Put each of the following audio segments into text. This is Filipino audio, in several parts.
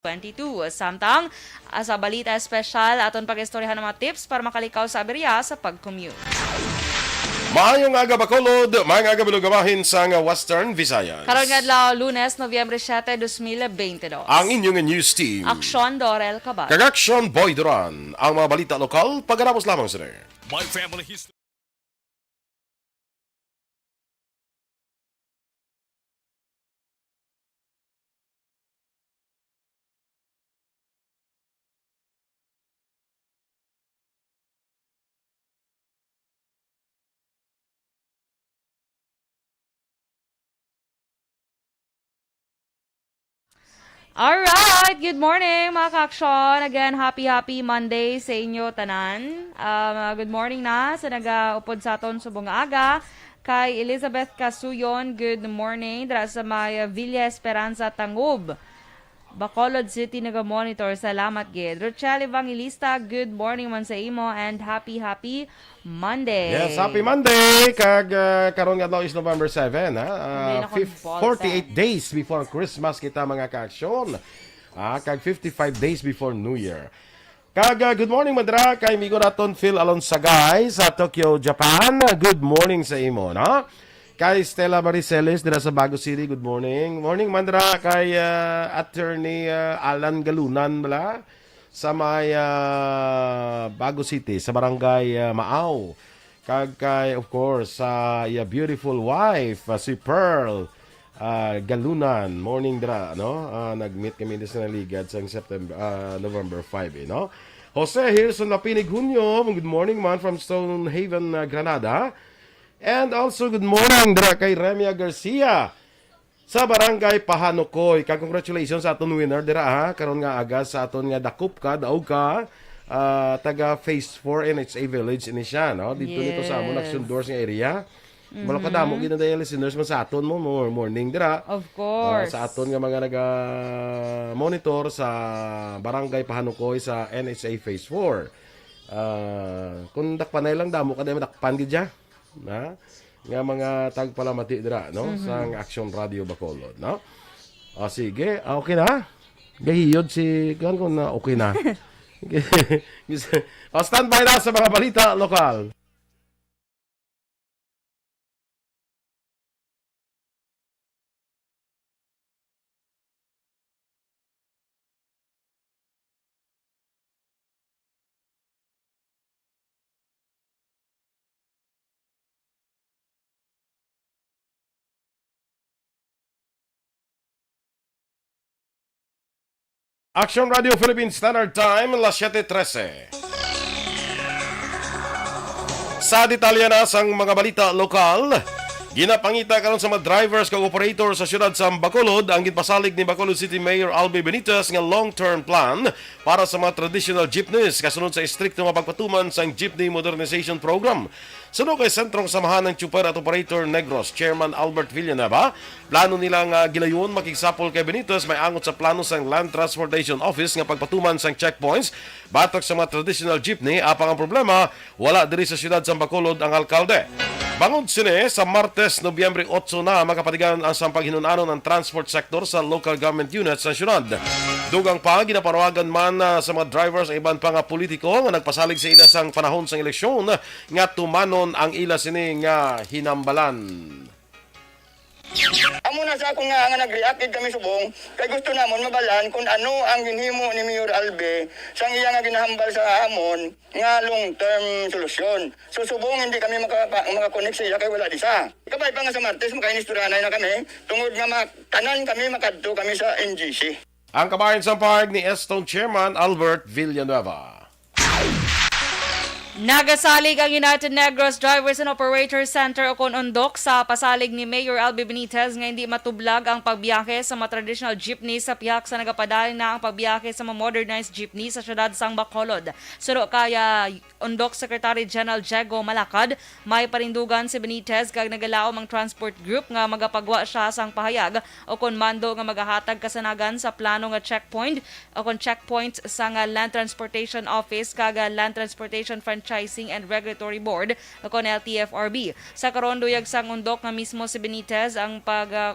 22. Samtang, sa balita espesyal, aton pag-istoryahan ng mga tips para makalikaw sa aberya sa pag-commute. Maayong aga Bacolod, maayong aga bilugamahin sa Western Visayas. Karon nga adlaw, Lunes, Nobyembre 7, 2022. Ang inyong news team. Aksyon Dorel Cabal. Kagaksyon Boy Duran. Ang mga balita lokal, pagkarapos lamang sila. My family history. Alright, good morning mga ka-aksyon. Again, happy Monday sa inyo tanan. Good morning na sa nag-upod sa aton subong aga. Kay Elizabeth Casuyon, good morning. Dara sa may Villa Esperanza Tangub, Bacolod City naga-monitor. Salamat gid. Rochelle Evangelista, good morning man sa imo and happy Monday. Yes, happy Monday. Karon nga daw is November 7, ha? Hindi na akong 48 days before Christmas kita mga kaaksyon. Kag 55 days before New Year. Good morning madra kay migo naton Phil Alonsagay sa Tokyo, Japan. Good morning sa imo, no? Kay Stella Mariceles dira sa Bago City, good morning. Morning mandra kay Attorney Alan Galunan bala sa may Bago City sa Barangay Maaw. Kay of course sa beautiful wife si Pearl Galunan. Morning dra, no? Nag-meet kami din sa Ligad sa November 5, no? Jose Hilson Lapinig Junio, good morning man from Stonehaven, Granada. And also, good morning, dra kay Remia Garcia sa Barangay Pahanukoy. Congratulations sa aton winner, dira ha. Karon nga aga sa aton nga dakup ka, daog ka, taga Phase 4 NHA Village ini siya, no? Dito nito sa amon Action-Doors nga area. Wala ka damo ginadaya listeners mo sa aton mo morning dira. Of course. Sa aton nga mga naga-monitor sa Barangay Pahanukoy sa NHA Phase 4. Kung dakpanay lang damo ka dahil dakpan gid siya. Na nga mga tagpalamati dira, no? Sa Action Radio Bacolod, no? Sige, okay na. Gahiyod si kan ko na okay na. Standby na sa mga balita lokal. Action Radio Philippine Standard Time, las 7:13. Sa detalye na sang mga balita lokal, ginapangita karon sa mga drivers kag operator sa siyudad sa Bacolod ang ginpasalig ni Bacolod City Mayor Albi Benitez nga long-term plan para sa mga traditional jeepneys kasunod sa istrikto nga pagpatuman sa Jeepney Modernization Program. Sunod kay Sentrong Samahan ng Chuper at Operator Negros, Chairman Albert Villanueva, plano nilang gilayon makigsapol kay Benitez may angot sa plano sang Land Transportation Office nga pagpatuman sang checkpoints batok sa mga traditional jeepney. Apang ang problema, wala diri sa siyudad sa Bacolod ang alkalde. Bangod sini, sa Martes, Nobyembre 8 na makapatigan ang sampaghinunanon ng transport sector sa local government units sa siyudad. Dugang pa, ginaparawagan man sa mga drivers ang iban pa nga politiko nga nagpasalig sa ila sang panahon sang eleksyon nga tumanon ang ila sini nga hinambalan. Amo na sa ako nga nag-react kami subong kay gusto namon mabalan kung ano ang ginhimo ni Mayor Albe sang iya nga ginahambal sa amon nga long-term solusyon. So subong hindi kami makakonek sa iya kay wala di sa. Kabay pa nga sa Martes makainisturyanay na kami tungod nga tanan kami makadto kami sa NGC. Ang kabayan sa pahayag ni Estone Chairman Albert Villanueva. Nagasalig ang United Negros Drivers and Operators Center o Undok sa pasalig ni Mayor Albi Benitez nga hindi matublag ang pagbiyahe sa mga traditional jeepney sa pihak sa nagapadali na ang pagbiyahe sa mga modernized jeepney sa syudad sang Bacolod. Suro kaya Undok Secretary General Diego Malacad, may parindugan si Benitez kag nagalaom ang transport group nga magapagwa siya sang pahayag o mando nga magahatag kasanagan sa plano nga checkpoint o checkpoints sa Land Transportation Office kag Land Transportation Franchise Franchising and Regulatory Board kon LTFRB. Sa karon duyag sang undok nga mismo si Benitez ang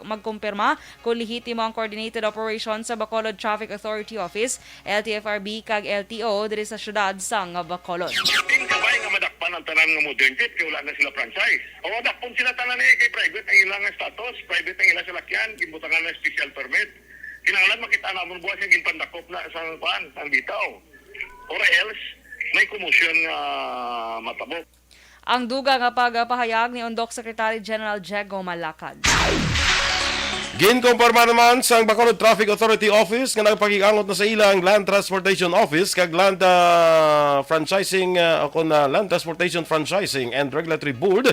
magkumpirma kung lehitimo ang coordinated operation sa Bacolod Traffic Authority Office, LTFRB kag LTO diri sa syudad sang Bacolod. Din kabay nga madakpan ang tanan nga modern jet kay wala na sila franchise. O madakpon sila tanan kay private ang ilang status, private ang ilang salakyan, gibutangan na special permit. Kinahanglan makita namon buwas yung ginpandakop na sa paan, ang bitaw. Or else may commotion nga matabok. Ang duga nga pagpahayag ni Undok Secretary General Jego Malacad. Ginkumpirma naman sa Bacolod Traffic Authority Office nga nagpakigangot na sa ilang Land Transportation Office kag Land Franchising Land Transportation Franchising and Regulatory Board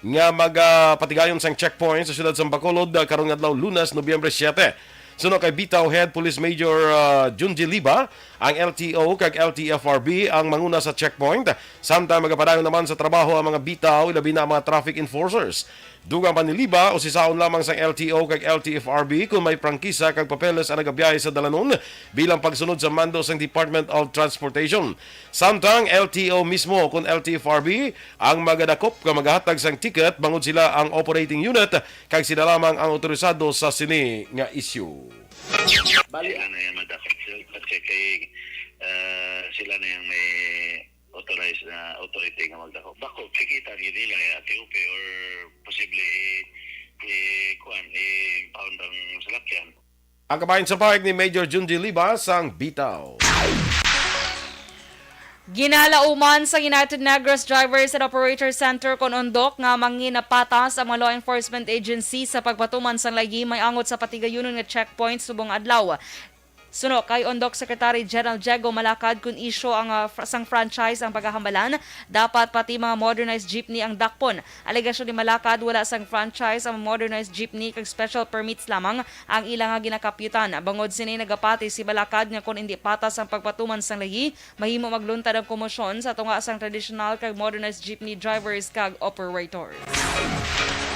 nga magpatigayon sang checkpoint sa siyudad sa Bacolod karong adlaw Lunes, Nobyembre 7. Sunod kay Bitaw Head Police Major Junji Liba, ang LTO kag LTFRB ang manguna sa checkpoint. Samtang magapadayon naman sa trabaho ang mga bitaw, ilabi na ang mga traffic enforcers. Dugang pa ni Liba o sisaon lamang sa LTO kag LTFRB kung may prangkisa kag papeles ang nagabiyahe sa dalanon bilang pagsunod sa mando sa Department of Transportation. Samtang LTO mismo kung LTFRB ang magadakop nga maghatag sang ticket bangod sila ang operating unit kag sila lamang ang otorisado sa sini nga issue. Bali na yan madakop kasi kay sila na yung may authorized na authority nga magdakop. Bakop, kikita nila at TUP or posible pound ang salakyan. Ang kabahin sa pahig ni Major Junji Liba sang Bitaw. Ginalauman sa United Negros Drivers and Operators Center kon Undok nga manginapatas ang mga law enforcement agency sa pagpatuman sa lagi may angot sa patigayunon nga checkpoint subong adlaw. Suno kay Undok Secretary General Jego Malacad kung isyo ang sang franchise ang paghahambalan, dapat pati mga modernized jeepney ang dakpon. Alegasyon ni Malacad wala sang franchise ang modernized jeepney kag special permits lamang ang ilang nga ginakapyutan. Bangod sini nagapati si Malacad nga kung hindi patas ang pagpatuman sang lahi, mahimo magluntad ang komosyon sa tunga sang traditional kag modernized jeepney drivers kag operators.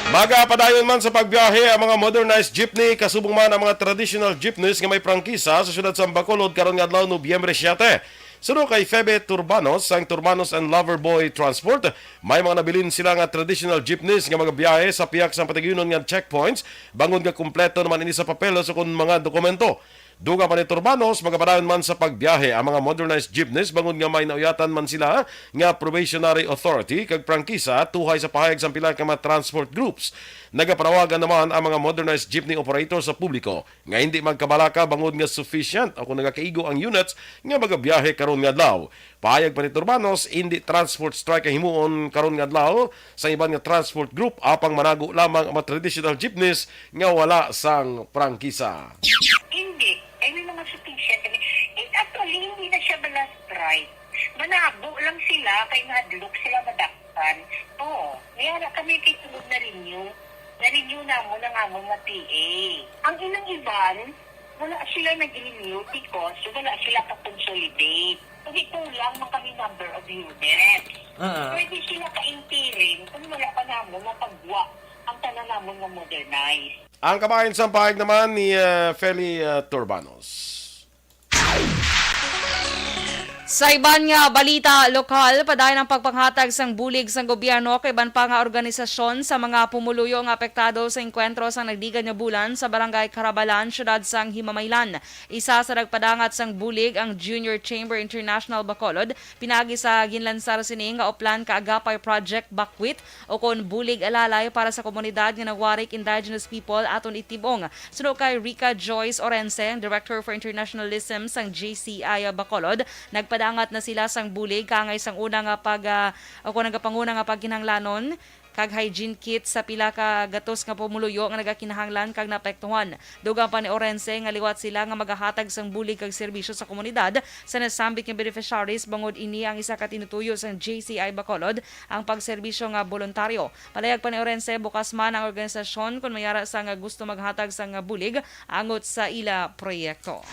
Magapadayon man sa pagbiyahe ang mga modernized jeepney kasubong man ang mga traditional jeepneys nga may prangkisa sa siyudad sa Bacolod karon nga adlaw Nobyembre 7. Sunod kay Febe Turbanos, ang Turbanos and Loverboy Transport, may mga nabilin sila nga traditional jeepneys nga magabiyahe sa piyak sa patiguyunon nga checkpoints bangod nga kumpleto naman ini sa papeles o kun mga dokumento. Duga pa ni Turbanos, magapadayon man sa pagbiyahe ang mga modernized jeepneys bangod nga may nauyatan man sila nga probationary authority kag prangkisa tuhay sa pahayag sa pila ka mga transport groups. Nagapanawagan naman ang mga modernized jeepney operator sa publiko nga hindi magkabalaka bangod nga sufficient o kung nagakaigo ang units nga magabiyahe karon nga adlaw. Pahayag pa ni Turbanos, hindi transport strike ang himuon karon nga adlaw sa iban nga transport group apang manago lamang ang mga traditional jeepneys nga wala sang prangkisa. Hindi. Ay, may mga sufficient. Actually, hindi na siya bala strike. Manabo lang sila, kay madlook sila madakpan. Oo. Mayara kami kay tulog na renew. Na-renew na mo na nga mo na PA. Ang ilang iban, wala sila nag-renew because wala sila ka-consolidate. Kasi kulang man kami number of units. Pwede sila ka-interim kung wala pa na mo mapagwa ang tanan namon nga modernize. Ang kabahin sa pahayag naman ni Feli Turbanos. Sa iban nga balita lokal, padayon ang pagpanghatag sang bulig sang gobyerno kay iban pa nga organisasyon sa mga pumuluyo nga apektado sa enkwentro sang nagdigan nga bulan sa barangay Carabalan, syudad sang Himamaylan. Isa sa nagpadangat sang bulig ang Junior Chamber International Bacolod, pinagi sa ginlansar sini nga oplan kaagapay project Bakwit o kon bulig alalay para sa komunidad nga nagwarik indigenous people aton itibong. Sunod kay Rica Joyce Orense, Director for Internationalism sang JCI Bacolod, nagpadangat na sila sang bulig kangay sang una nga nagapanguna nga pagkinahanglanon kag hygiene kit sa pila ka gatos nga pumuluyo nga nagakinahanglan kag naapektuhan. Dugang pa ni Orense nga liwat sila nga magahatag sang bulig kag serbisyo sa komunidad sa nasambit nga beneficiaries bangod ini ang isa ka tinutuyo sang JCI Bacolod ang pagserbisyo nga voluntaryo. Palayag pa ni Orense bukas man ang organisasyon kung mayara sa nga gusto maghatag sang bulig angot sa ila proyekto.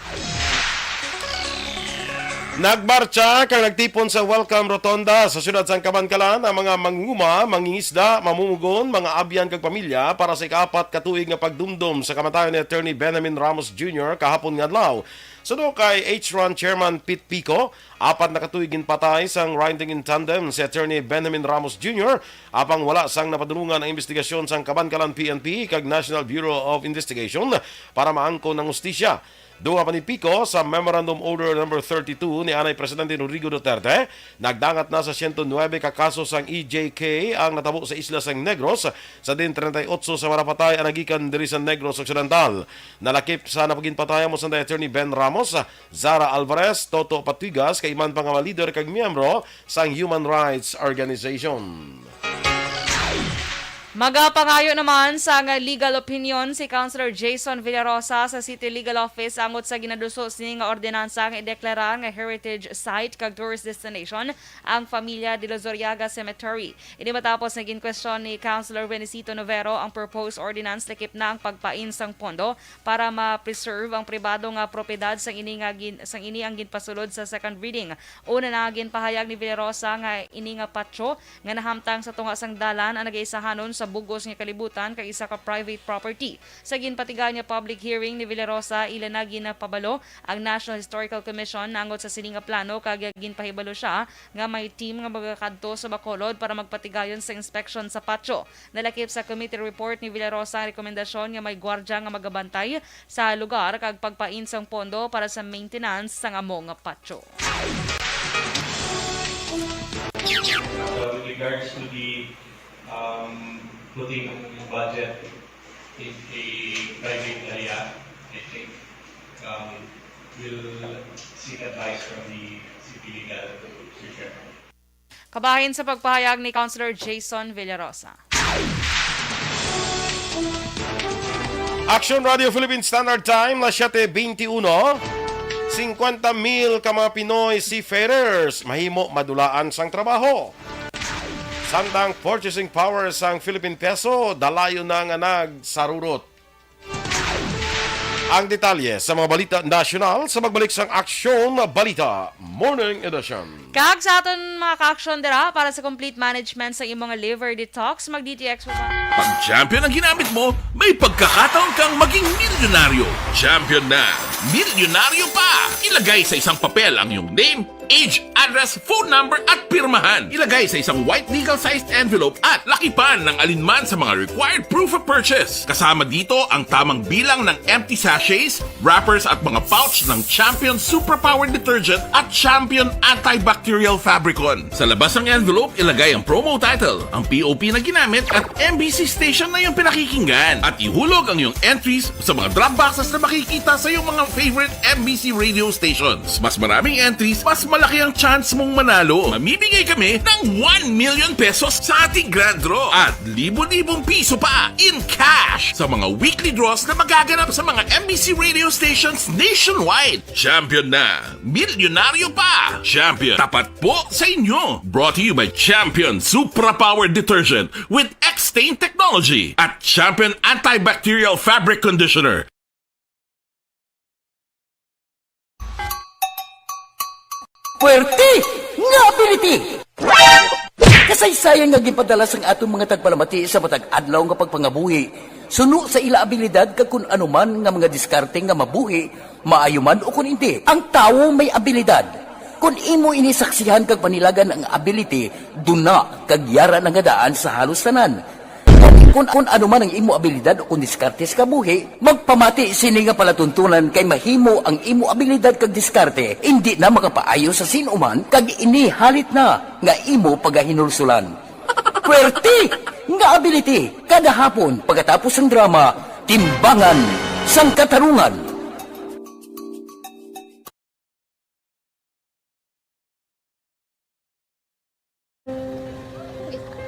Nagmarcha kang nagtipon sa Welcome Rotonda sa siyudad sang Kabankalan ang mga mangunguma, mangingisda, mamumugon, mga abyan kag pamilya para sa ika-4 ka tuig nga pagdumdum sa kamatayon ni Attorney Benjamin Ramos Jr. kahapon nga adlaw. Suno kay H-Run Chairman Pete Pico, apat na katuigin patay sang riding in tandem si Attorney Benjamin Ramos Jr. apang wala sang napadulungan ang investigasyon sang Kabankalan PNP kag National Bureau of Investigation para maangko ng hustisya. Duha pa ni Pico sa Memorandum Order No. 32 ni Anay Presidente Rodrigo Duterte, nagdangat na sa 109 ka kaso sang EJK ang natabo sa isla sang Negros sa din 38 sa marapatay ang nagikan diri sa Negros Occidental. Nalakip sa napaginpatayan mo sa Attorney Ben Ramos, Zara Alvarez, Toto Patigas kay iman pang mga leader kag miyembro sang Human Rights Organization. Magapangayo naman sa legal opinion si Councilor Jason Villarosa sa City Legal Office angot sa ginaduso sini nga ordinansa nga ideklara nga heritage site kag tourist destination ang Familia de los Zoriaga Cemetery. Ini matapos naging question ni Councilor Benicito Novero ang proposed ordinance lakip na ang pagpain sang pondo para ma-preserve ang pribado nga propiedad sang ini ang ginpasulod sa second reading. Una na ginpahayag ni Villarosa nga ini nga patio nga nahamtang sa tunga sang dalan ang nagaisahanon sa bugos nga kalibutan kay isa ka private property. Sa ginpatigan nga public hearing ni Villarosa, ila na ginapabalo ang National Historical Commission nangot sa sining nga plano kag ginpahibalo siya nga may team nga magakadto sa Bacolod para magpatigayon sa inspection sa patio. Nalakip sa committee report ni Villarosa ang rekomendasyon nga may gwardya nga magabantay sa lugar kag pagpain sang pondo para sa maintenance sang among nga patio. With regards to the putting budget in a private area, I think we'll seek advice from the city legal Chairman. Kabahin sa pagpahayag ni Councilor Jason Villarosa. Action Radio Philippine Standard Time na 7:21. 50,000 ka mga Pinoy seafarers mahimo madulaan sang trabaho. Samtang purchasing power sang Philippine Peso, dalayo na nga nagsarurot. Ang detalye sa mga balita nasyonal sa magbalik sang Aksyon Balita Morning Edition. Kag sa aton mga ka-aksyon dira para sa complete management sa imong liver detox, mag-DTX mo ba? Pag champion ang ginamit mo, may pagkakataon kang maging milyonaryo. Champion na, milyonaryo pa! Ilagay sa isang papel ang iyong name, age, address, phone number at pirmahan. Ilagay sa isang white legal-sized envelope at lakipan ng alinman sa mga required proof of purchase. Kasama dito ang tamang bilang ng empty sachets, wrappers at mga pouch ng Champion Superpower Detergent at Champion Antibacterial Fabricon. Sa labas ng envelope, ilagay ang promo title, ang POP na ginamit at MBC station na iyong pinakikinggan. At ihulog ang iyong entries sa mga drop boxes na makikita sa iyong mga favorite MBC radio stations. Mas maraming entries, mas malaki ang chance mong manalo. Mamimigay kami ng 1 million pesos sa ating grand draw at libo-libong piso pa in cash sa mga weekly draws na magaganap sa mga MBC radio stations nationwide. Champion na, milyonaryo pa. Champion, tapat po sa inyo. Brought to you by Champion Superpower Detergent with X-Stain Technology at Champion Antibacterial Fabric Conditioner. Puwerte nga ability! Kasaysayan nga gipadala sang atong mga tagpalamati sa matag adlaw nga pagpangabuhi. Suno sa ila abilidad kag kun anuman nga mga diskarte nga mabuhi, maayo man o kun hindi. Ang tawo may abilidad. Kung imo inisaksihan kag panilagan ang ability, duna kag yara nga daan sa halos tanan. Kung ano man ang imo abilidad o kung diskarte sa kabuhi, magpamati sini nga palatuntunan kay mahimo ang imo abilidad kag diskarte, hindi na makapaayo sa sinuman kag ini halit na nga imo pagahinulsulan. Puwerte nga ability kada hapon pagkatapos ng drama, Timbangan sang Katarungan.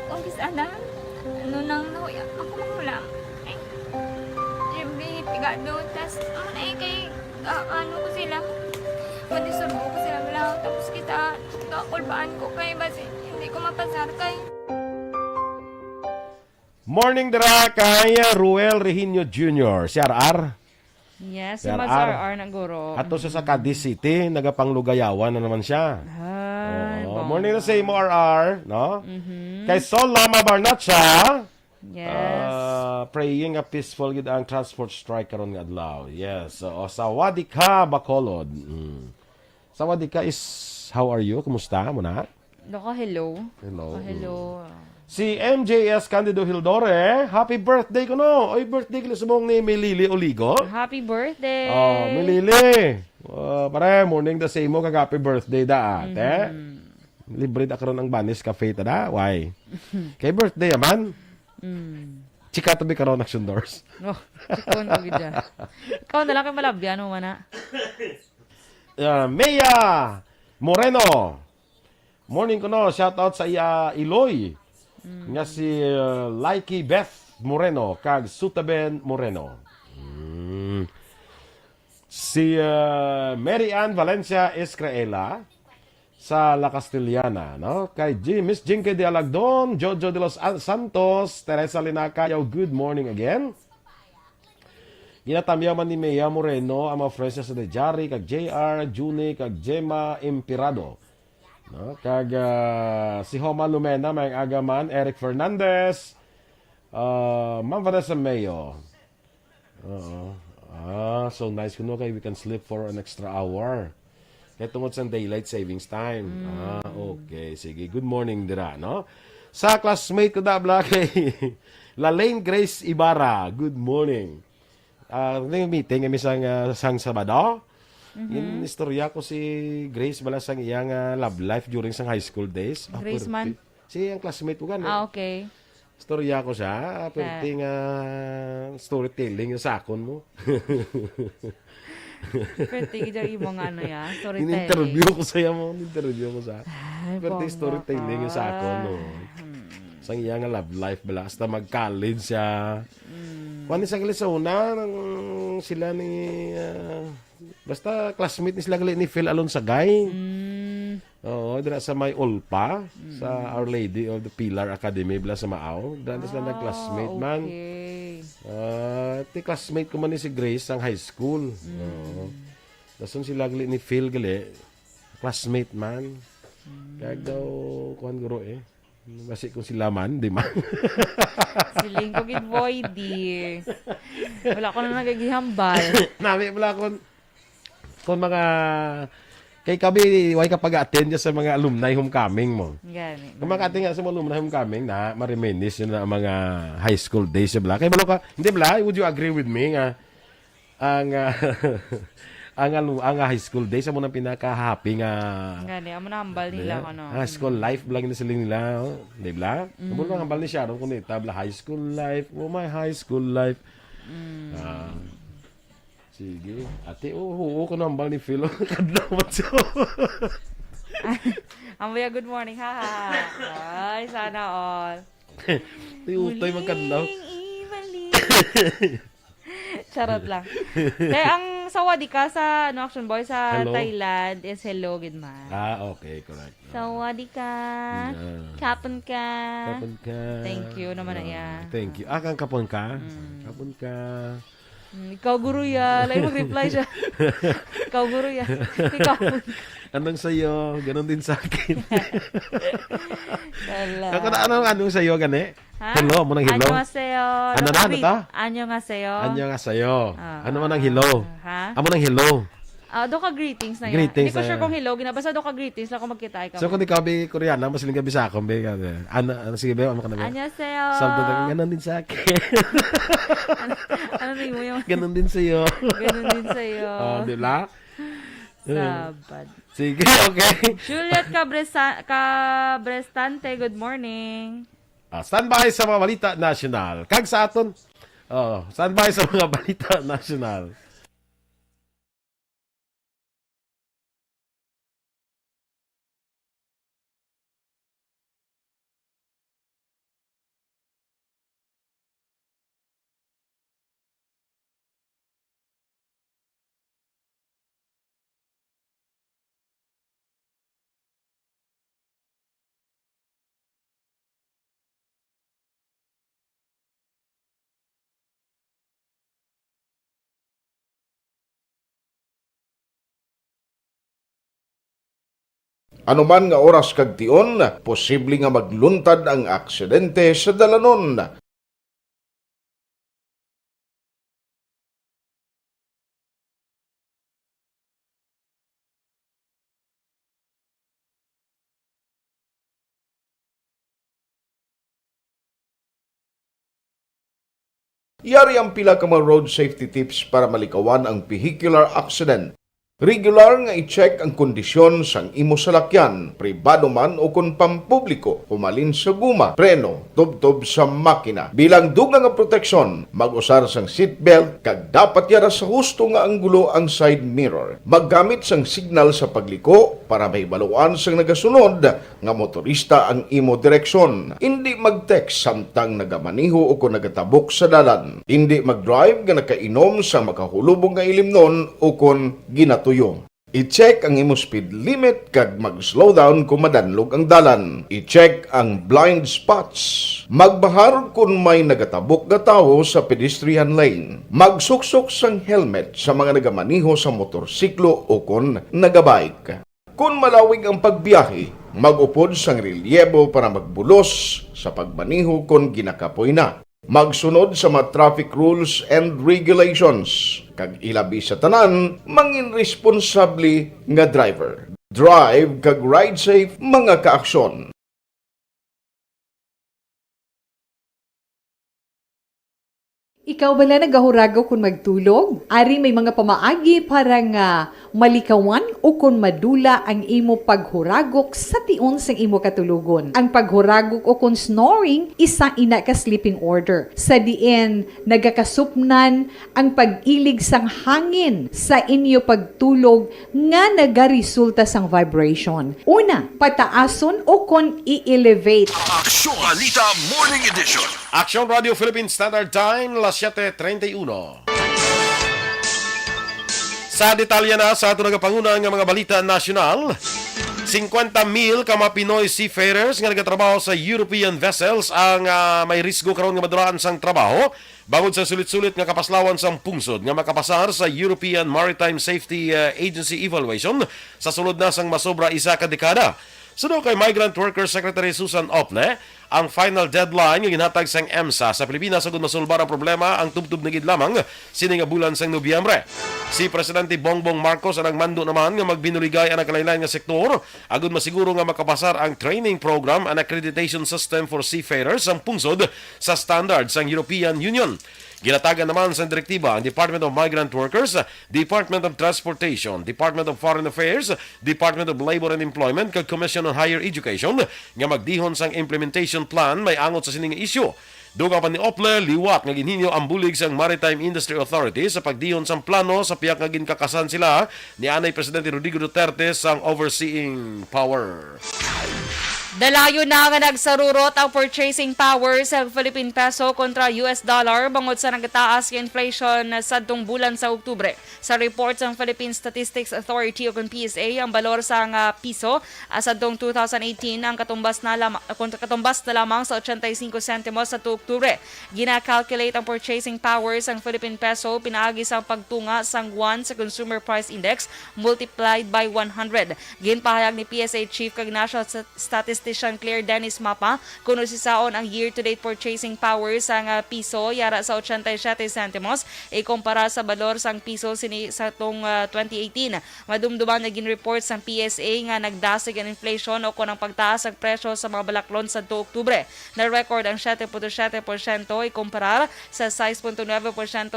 Umpis ana, ano nang nauya ako makulang. Eh, siyempre, pigado, tas, kay, ano ko sila, madisurbo ko sila lang, tapos kita, kakulbaan ko kay, basi, hindi ko mapasar kay. Morning dira kay Ruel Rehinio Jr. Si RR. Yes, si Sir Mads R. RR ng guro. Ato sa Cadiz City, nagapanglugayawan na naman siya. Ay, Oo, bongga. morning na sa imo RR, no? Kay Sol Lama Barnat siya. Yes. Praying a peaceful gid ang transport strike karon nga adlaw. Yes. So, Sawadee ka, Bacolod. Sawadee ka is, how are you? Kumusta mo na? Hello. Hello. Hello. Si MJS Candido Hildore, happy birthday ko no. Oy, birthday ko subong ni Melili Oligo. Happy birthday. Oh, Melili. Pare, morning da sa imo kag happy birthday da ate. Libre da karon ang Banis Cafe ta da. Why? Kay birthday man. Chika tabi karon action doors. Oh, sikon ko gidya. Ikaw na lang kay malabyan mo man. Mea Moreno. Morning ko no, shout out sa iya Iloy. Nga si Likey Beth Moreno kag Sutaben Moreno. Si Mary Ann Valencia Escraela sa La Castellana, no? Kay Miss Jinke de Alagdon, Jojo de los Santos, Teresa Linacayaw, good morning again. Ginatamyaw man ni Mea Moreno ang mga friends niya sa Dejari, kag JR, Juni, kag Gemma Impirado. No? Kag si Homa Lumena, may agaman, Eric Fernandez, Ma'am Vanessa Mayo. So nice kuno kay we can sleep for an extra hour. Kaya tungod sa daylight savings time. Okay. Sige. Good morning dira, no? Sa classmate ko da kay Lalaine Grace Ibarra. Good morning. Meeting kami sang Sabado. Yung istorya ko si Grace bala sang iyang love life during sang high school days. Grace man? Si ang classmate ko gani. Okay. Istorya ko siya. Perting storytelling yung sakon mo. Pwede gidya imong ano ya, storytelling. In-interview ko sa mo. In-interview ko sa. Perting bongga storytelling yung sakon mo. Sang iyang love life bala. Hasta mag-college siya. Kung sa gali sa una, sila ni... basta classmate ni sila gali ni Phil Alonsagay. Oo, dira sa may Ulpa, sa Our Lady of the Pilar Academy, bala sa Maaw. Dira sila nag-classmate man. Ti classmate ko man ni si Grace ang high school. Oo. Dason sila gali ni Phil gali, classmate man. Kaya daw, kuhan guro eh. Basi kung sila man, di man. Siling ko gid boy di. Wala ko na nagagihambal. Nami wala kung mga kay kami way kapag attend sa mga alumni homecoming mo. Gani. Kung makating sa mga alumni homecoming na ma-reminisce yun na ang mga high school days bla. Kay balo ka, hindi bla, would you agree with me nga ang ang high school days mo nang pinaka-happy nga Gani, amo na hambal nila ano. high school life bla gina sila nila, di bla? Kung ang hambal ni Sharon kun tabla high school life, oh my high school life. Sige. Ate, oo ko nambal ni Philo. Kadlaw siya. Amaya, good morning, ha. Ay, sana all. Utoy magkadlaw. Charot lang. Kaya ang sawadee ka sa Action Boy sa Hello. Thailand is hello, good man. Okay, correct. Sawadee ka. Yeah. Kapon ka. Kapon ka. Thank you naman na yan. Thank you. Kang kapon ka? Kapon ka. Ikaw guru ya. Lain mag-reply siya. Ikaw guru ya. Ikaw. Anong sa'yo? Ganon din sa akin. Dala. Anong sa'yo, gani? Ha? Hello, mo nang hello? Annyeonghaseyo. Ano na, ano ta? Annyeonghaseyo. Anyo nga sa'yo. Ah, Ano man ang hello? Ha? Amo nang hello. Do ka greetings na yan. Greetings Hindi ko na sure yan. kung hello. Ginabasa do ka greetings lang kung magkita ikaw. So kung ikaw bi Koreana, mas gabi sa akon bi. Ano sige ba, ano ka na ba? Annyeonghaseyo. Sabi na ganon din sa akin. Ano na yung Ganon din sa'yo. ganun din sa'yo. Di ba? Sabad. Sige, okay. Juliet Cabrestante, good morning. Standby sa mga balita national. Kag sa aton. Standby sa mga balita national. Anuman nga oras kag tion, posible nga magluntad ang aksidente sa dalanon. Yari ang pila ka mga road safety tips para malikawan ang vehicular accident. Regular nga i-check ang kondisyon sang imo salakyan, pribado man o kung pampubliko, pumalin sa guma, preno, tubtob sa makina. Bilang dugang nga proteksyon, mag-usar sang seatbelt, kag dapat yara sa husto nga anggulo ang side mirror. Maggamit sang signal sa pagliko para may baluan sang nagasunod nga motorista ang imo direksyon. Hindi mag-text samtang nagamaniho o kung nagatabok sa dalan. Hindi mag-drive nga nakainom sa makahulubong nga ilimnon o kung tuyo. I-check ang imo speed limit kag mag-slow down kung madanlog ang dalan. I-check ang blind spots. Magbahar kung may nagatabok nga tawo sa pedestrian lane. Magsuksok sang helmet sa mga nagamaniho sa motorsiklo o kung nagabike. Kung malawig ang pagbiyahe, mag-upod sang relyebo para magbulos sa pagmaniho kung ginakapoy na. Magsunod sa mga traffic rules and regulations. Kag ilabi sa tanan, mangin responsable nga driver. Drive kag ride safe mga kaaksyon. Ikaw bala nagahuragaw kung magtulog? Ari may mga pamaagi para nga malikawan o kung madula ang imo paghuragok sa tion sang imo katulugon. Ang paghuragok o kung snoring, isa ina ka sleeping order. Sa diin, nagakasupnan ang pag-ilig sang hangin sa inyo pagtulog nga nagaresulta sang vibration. Una, pataason o kung i-elevate. Aksyon Balita Morning Edition. Action Radio Philippine Standard Time, las 7:31. Sa detalye na sa ato nagapangunan ng mga balita nasyonal, 50,000 ka mga Pinoy seafarers nga nagatrabaho sa European vessels ang may risgo karon nga maduraan sang trabaho bangod sa sulit-sulit nga kapaslawan sang pungsod nga makapasar sa European Maritime Safety Agency evaluation sa sulod na sang masobra isa ka dekada. Suno kay Migrant Workers Secretary Susan Opne, ang final deadline nga ginhatag sang EMSA sa Pilipinas sagud masulbar ang problema ang tubtub na gid lamang sini nga bulan sang Nobyembre. Si Presidente Bongbong Marcos ang nagmando naman nga magbinuligay ang nakalain nga sektor agud masiguro nga makapasar ang training program and accreditation system for seafarers ang pungsod sa standard sang European Union. Ginatagan naman sa direktiba ang Department of Migrant Workers, Department of Transportation, Department of Foreign Affairs, Department of Labor and Employment, kag Commission on Higher Education nga magdihon sang implementation plan may angot sa sining issue. Dugang pa ni Ople, liwat nga ginhinyo ang bulig sang Maritime Industry Authority sa pagdihon sang plano sa piyak nga ginkakasan sila ni Anay Presidente Rodrigo Duterte sang overseeing power. Dalayo na nga nagsarurot ang purchasing power sa Philippine peso kontra US dollar bangod sa nagtaas nga inflation sa sadtong bulan sa Oktubre. Sa report ng Philippine Statistics Authority o PSA, ang balor sa piso sa sadtong 2018 ang katumbas na lamang sa 85 sentimos sa Oktubre. Gina-calculate ang purchasing power sa Philippine peso pinaagi sa pagtunga sang 1 sa Consumer Price Index multiplied by 100. Ginpahayag ni PSA Chief kag National Statistics Claire Dennis Mapa kuno si saon ang year-to-date purchasing power sa piso yara sa 87 sentimos ikumpara sa balor sang piso sini sa tong 2018. Madumduman na gin-report sang PSA nga nagdasig ang inflation o kunang pagtaas ang presyo sa mga balaklon sa Oktubre. Na-record ang 7.7% ikumpara sa 6.9%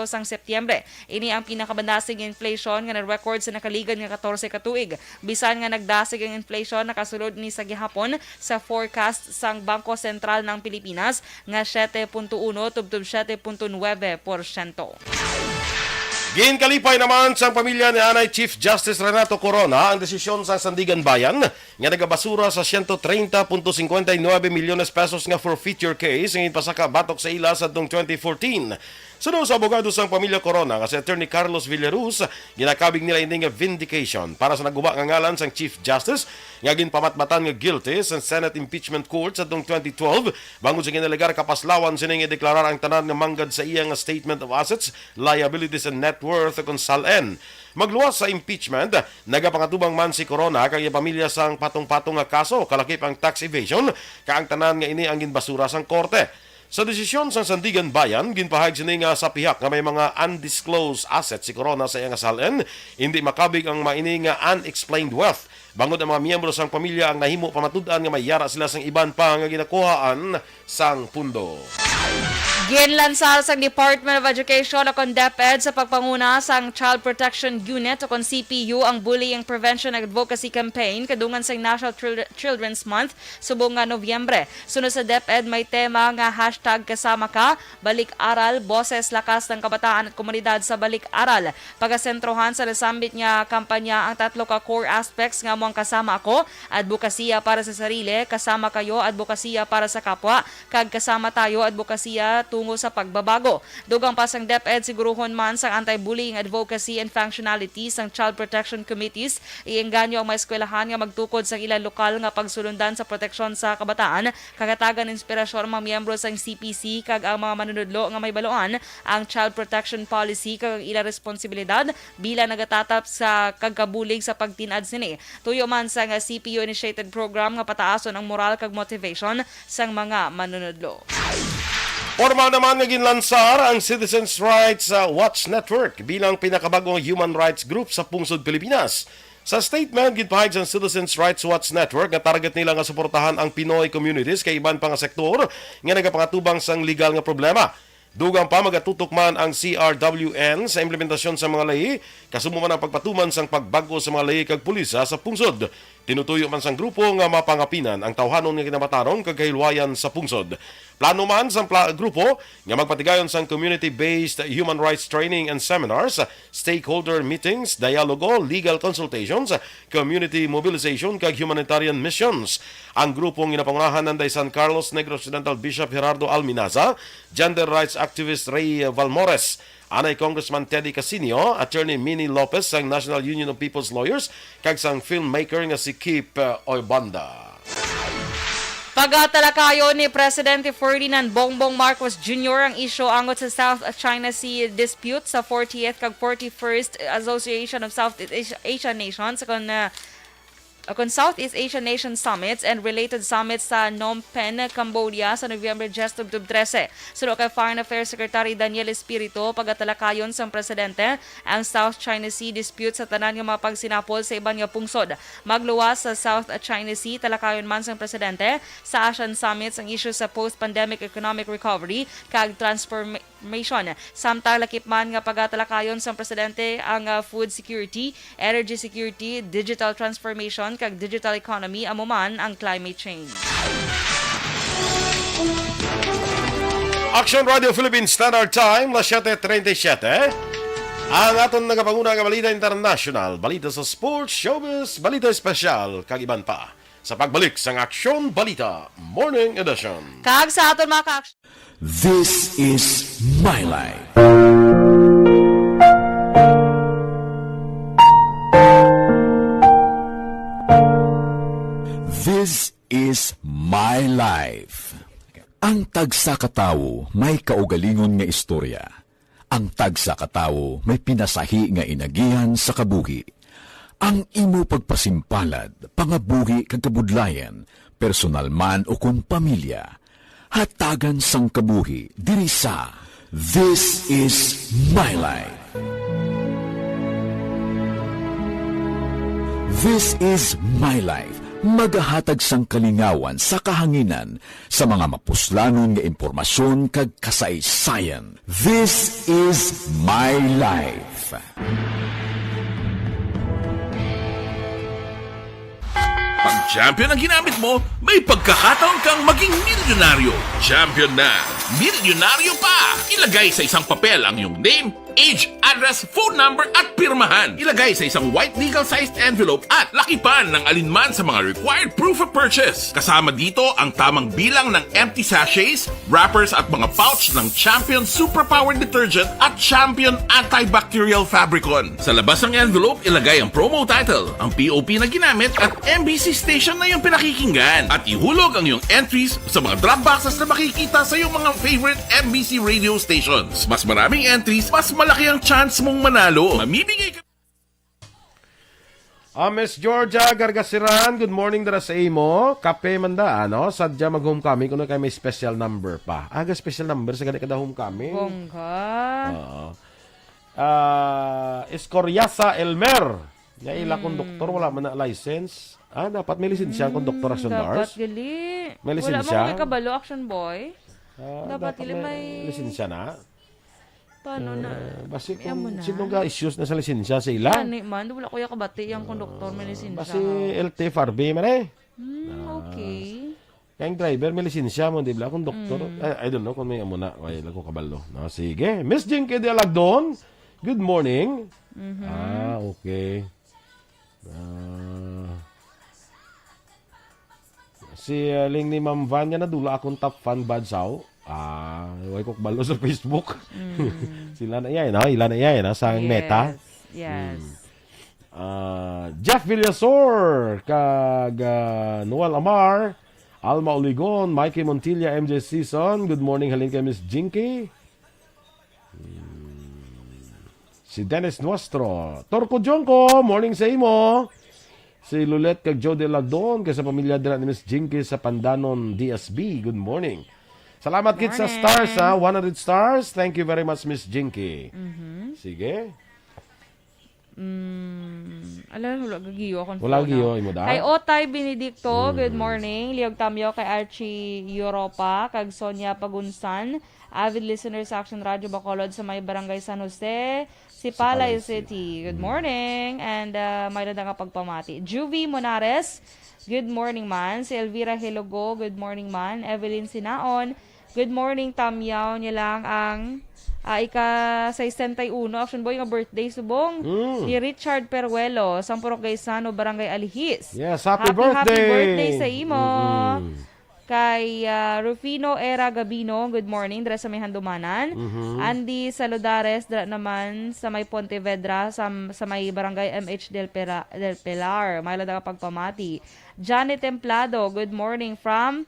sang Setyembre. Ini ang pinakabandasig inflation nga na-record sa nakaligan nga 14 katuig. Bisan nga nagdasig ang inflation nakasulod ni sa gihapon sa forecast sang Bangko Sentral ng Pilipinas nga 7.1 tubtob 7.9%. Ginkalipay naman sa pamilya ni Anay Chief Justice Renato Corona ang desisyon sa Sandigan Bayan nga nagabasura sa 130.59 milyones pesos nga forfeiture case ng pasaka batok sa ila sa 2014. Sunod sa abogado sang pamilya Corona nga si Attorney Carlos Villaruz, ginakabig nila ini nga vindication para sa naguba nga ngalan sang Chief Justice nga ginpamatmatan nga guilty sa Senate Impeachment Court sa 2012 bangod sa ginalegar kapaslawan sining ideklarar ang tanan nga manggad sa iyang Statement of Assets, Liabilities and Net Worth kung SALN. Magluwas sa impeachment, nagapangatubang man si Corona kang pamilya sang patong-patong nga kaso kalakip ang tax evasion kaang tanan nga ini ang ginbasura sang korte. Sa desisyon sa Sandigan Bayan, ginpahayag sini nga sa pihak nga may mga undisclosed assets si Corona sa iyang SALN, hindi makabig ang maini nga unexplained wealth. Bangod ang mga miyembro sang pamilya ang nahimo pamatud-an nga may yara sila sang iban pa nga ginakuhaan sang pundo. Ginlansar sa Department of Education o kon DepEd sa pagpanguna sang Child Protection Unit o kon CPU ang Bullying Prevention and Advocacy Campaign kadungan sa National Children's Month subong nga Nobyembre. Sunod sa DepEd may tema nga hashtag kasama ka, balik aral, boses lakas ng kabataan at komunidad sa balik aral. Pagasentrohan sa nasambit nga kampanya ang tatlo ka core aspects nga mo ang kasama ako, advokasya para sa sarili, kasama kayo, advokasya para sa kapwa, kag kasama tayo, advokasya tungo sa pagbabago. Dugang pasang DepEd siguruhon man sang anti-bullying advocacy and functionalities sang Child Protection Committees, iengganyo ang mga eskwelahan nga magtukod sa ilang lokal nga pagsulundan sa proteksyon sa kabataan, kagatagan inspirasyon ang mga miyembro sang CPC kag ang mga manunudlo nga may baluan ang Child Protection Policy kag ilang responsibilidad bilang nagatatap sa kagkabulig sa pagtinad sini. Tuyo man sang CPU initiated program nga pataason ang moral kag motivation sang mga manunudlo. Formal naman nga ginlansar ang Citizens Rights Watch Network bilang pinakabagong human rights group sa pungsod Pilipinas. Sa statement, ginpahayag sa Citizens Rights Watch Network nga target nila nga suportahan ang Pinoy communities kay iban pa nga sektor nga nagapangatubang sang legal nga problema. Dugang pa magatutok man ang CRWN sa implementasyon sa mga lahi, kasumo man ang pagpatuman sang pagbago sa mga lahi kag pulisa sa pungsod. Tinutuyo man sang grupo nga mapangapinan ang tawhanon nga kinamatarong kag kahilwayan sa pungsod. Plano man sang grupo nga magpatigayon sang community-based human rights training and seminars, stakeholder meetings, dialogo, legal consultations, community mobilization kag humanitarian missions. Ang grupong ginapangunahan ng San Carlos Negros Occidental Bishop Gerardo Alminaza, gender rights activist Ray Valmores, anay Congressman Teddy Casino, Attorney Minnie Lopez sang National Union of People's Lawyers, kag sang filmmaker nga si Kip Oybanda. Pagtalakayo ni Presidente Ferdinand Bongbong Marcos Jr. ang isyu angot sa South China Sea dispute sa 40th kag 41st Association of Southeast Asian Nations kon Southeast Asian Nation Summits and related summits sa Phnom Penh, Cambodia sa Nobyembre 10 ug 13. Suno kay Foreign Affairs Secretary Daniel Espiritu, pagatalakayon sang presidente ang South China Sea dispute sa tanan nga mga pagsinapol sa iban nga pungsod. Magluwas sa South China Sea, talakayon man sang presidente sa ASEAN Summits ang issue sa post-pandemic economic recovery kag transformation. Samtang lakip man nga pagatalakayon sang presidente ang food security, energy security, digital transformation kag digital economy, amo man ang climate change. Action Radio Philippines Standard Time, na 7:37. Ang aton nagapanguna nga balita international, balita sa sports, showbiz, balita espesyal, kag iban pa. Sa pagbalik sang Action Balita Morning Edition. Kag sa aton mga ka-action. This is my life. This is my life. Ang tagsa katawo may kaugalingon nga istorya. Ang tagsa katawo may pinasahi nga inagihan sa kabuhi. Ang imo pagpasimpalad, pangabuhi kag kabudlayan, personal man o kun pamilya, hatagan sang kabuhi diri sa This is my life. This is my life. Magahatag sang kalingawan sa kahanginan sa mga mapuslanon nga impormasyon kag kasaysayan. This is my life. Pag champion ang ginamit mo, may pagkakataon kang maging milyonaryo. Champion na, milyonaryo pa! Ilagay sa isang papel ang iyong name, age, address, phone number at pirmahan. Ilagay sa isang white legal-sized envelope at lakipan ng alinman sa mga required proof of purchase. Kasama dito ang tamang bilang ng empty sachets, wrappers at mga pouch ng Champion Superpower Detergent at Champion Antibacterial Fabricon. Sa labas ng envelope, ilagay ang promo title, ang POP na ginamit at MBC station na iyong pinakikinggan. At ihulog ang iyong entries sa mga drop boxes na makikita sa iyong mga favorite MBC radio stations. Mas maraming entries, mas malaki ang chance mong manalo. Mamimigay ka... Miss Georgia Gargasiran, good morning dara sa imo. Kape manda, ano? Sadya mag-homecoming kung kay may special number pa. Aga special number sa gani kada homecoming. Bongga. Escoriasa Elmer. Nga ila konduktor, wala man na license. Dapat may lisensya ang konduktor action Dapat bars. gali. May Wala lisensya? mo kabalo, action boy. Dapat ili may... lisensya na. Paano na? Basi May amo kung na. sino nga issues na sa lisensya sa ila. Yan man, wala kuya kabati yung konduktor may lisensya. Basi LTFRB man eh. Okay. Kaya yung driver may lisensya mo, di ba? Kung doktor, I don't know kung may amo na. Ay, lago kabalo. No, sige. Miss Jinky de Alagdon, good morning. Okay. Si Ling ni Ma'am Vanya na dula akong top fan badsaw. Huwag ko kabalo sa Facebook. Sila na yan, ha? Ilan na yan, ha? Sa meta. Yes. Jeff Villasor, kag Noel Amar, Alma Oligon, Mikey Montilla, MJ Season. Good morning, halin kay Miss Jinky. Si Dennis Nuestro. Torco Jonko, morning sa imo. Si Lulet kag Joe de Lagdon, kay sa pamilya dira ni Miss Jinky sa Pandanon, DSB. Good morning. Salamat kit sa stars, ha? 100 stars. Thank you very much, Miss Jinky. Sige. Alam, wala gagiyo akong Wala phone, giyo, ah. imo da. Kay Otay Benedicto, good morning. Liog Tamyo kay Archie Europa, kag Sonia Pagunsan, avid listener sa Action Radio Bacolod sa may barangay San Jose, si Palay City. Good morning. And may nadang pagpamati. Juvie Monares, good morning man. Si Elvira Hilogo, good morning man. Evelyn Sinaon, good morning Tamyaw. Niya lang ang ika-61 Action Boy nga birthday subong ni Richard Peruelo, Sampurok Gaisano, Barangay Alihis. Yes, happy birthday! Happy birthday sa imo. Kay Rufino Era Gabino, good morning, dira sa may Handumanan. Andy Saludares, dira naman sa may Pontevedra, sa may Barangay MH del Pilar. May lada ka pagpamati. Janet Templado, good morning from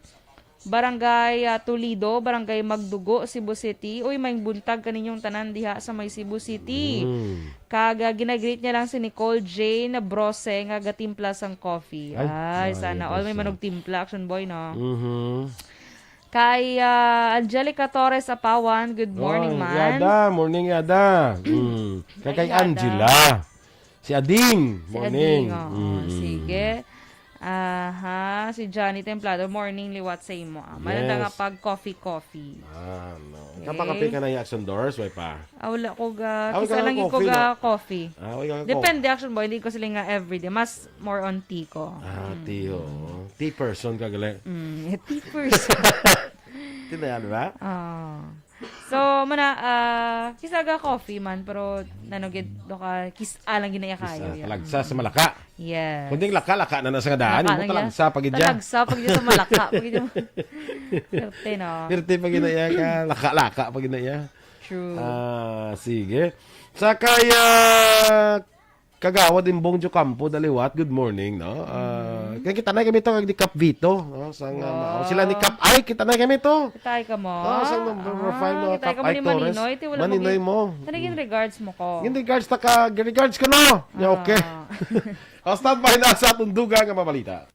Barangay Toledo, Barangay Magdugo, Cebu City. Uy, may buntag kaninyong tanan diha sa may Cebu City. Kaga ginagreet niya lang si Nicole Jane Brose nga gatimpla sang coffee. Ay, sana all may manog timpla, Action Boy, no? Kay Angelica Torres Apawan, good morning, man. Yada, morning Yada. Kay Angela. Si Ading, morning. Si Ading, sige. Si Johnny Templado, morning liwat sa imo. Malanda nga pag coffee. No. Kapakape ka na yung Action Doors, way pa. Wala ko ga, Wala kisa ka lang ng ko coffee, ga no? coffee. Wala ka Depende, Action Boy, hindi ko sila nga everyday. Mas more on tea ko. Tea, tea person ka gali. Tea person. Tea na yan, ba? So, kisa ga coffee man, pero nanogid do ka, lang ginaya kayo. Talagsa sa Malaka. Yes. Kunding laka-laka na nasa daan. Imo talagsa pagidya. Talagsa pagidya sa Malaka. Pagidya. Perte, no? Pirti paginaya ka. Laka-laka paginaya. True. Sige. Sa kaya kagawa din Bongjo Campo daliwat. Good morning, no? Kaya kita na kami to kag di Cap Vito, no? Sila ni Cap Ay, kita na kami to. Kitay ka mo. Sang number 5 no, kitay Cap ka mo Ay ni Torres. Maninoy. Maninoy mo. Tanagin regards mo ko. Yung regards regards ka no. Yeah, okay. Stand by na sa tunduga nga mabalita.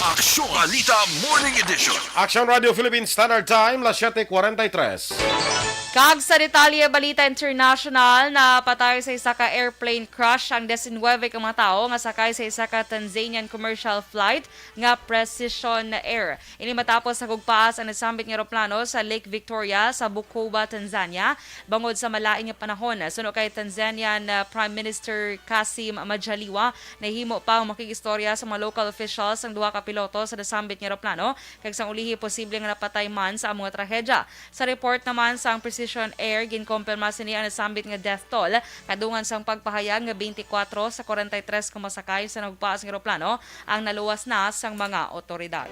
Aksyon Balita Morning Edition. Action Radio Philippines Standard Time, las 7:43. Kag sa detalye balita international na patay sa isa ka airplane crash ang 19 ka mga tao nga sakay sa isa ka Tanzanian commercial flight nga Precision Air. Ini matapos sa gugpaas ang nasambit nga eroplano sa Lake Victoria sa Bukoba, Tanzania bangod sa malaing nga panahon. Suno kay Tanzanian Prime Minister Kassim Majaliwa nahimo pa ang makikistorya sa mga local officials ang duha ka piloto sa nasambit nga eroplano kag sang ulihi posible nga napatay man sa among trahedya. Sa report naman sa Precision Air ginkompirma sini ang nasambit nga death toll kadungan sang pagpahayag nga 24 sa 43 ka masakay sa nagpaas nga eroplano ang naluwas na sang mga otoridad.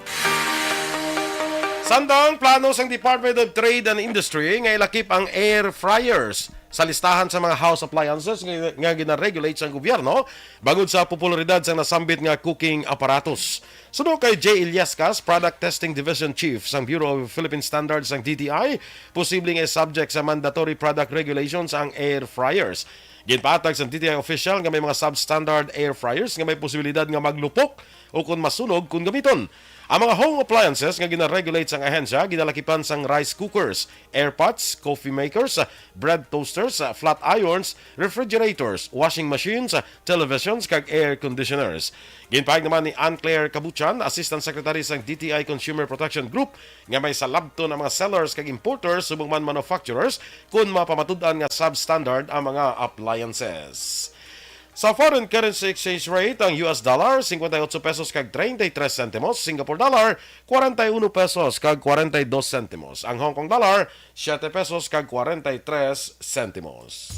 Sandang plano sang Department of Trade and Industry nga ilakip ang air fryers sa listahan sa mga house appliances nga gina-regulate sa gobyerno bangod sa popularidad sa nasambit nga cooking apparatus. Suno kay J. Ilyascas, Product Testing Division Chief sa Bureau of Philippine Standards ng DTI, posibleng subject sa mandatory product regulations ang air fryers. Ginpatag sa DTI official nga may mga substandard air fryers nga may posibilidad nga maglupok o kung masunog kung gamiton. Ang mga home appliances nga gina-regulate sang ahensya ginalakipan sang rice cookers, air pots, coffee makers, bread toasters, flat irons, refrigerators, washing machines, televisions kag air conditioners. Ginpahig naman ni Ann Claire Cabuchan, Assistant Secretary sang DTI Consumer Protection Group, nga may salabton ang mga sellers kag importers subong man manufacturers kung mapamatud-an nga substandard ang mga appliances. Sa foreign currency exchange rate, ang US dollar 58 pesos kag 33 centimos, Singapore dollar 41 pesos kag 42 centimos. Ang Hong Kong dollar 7 pesos kag 43 centimos.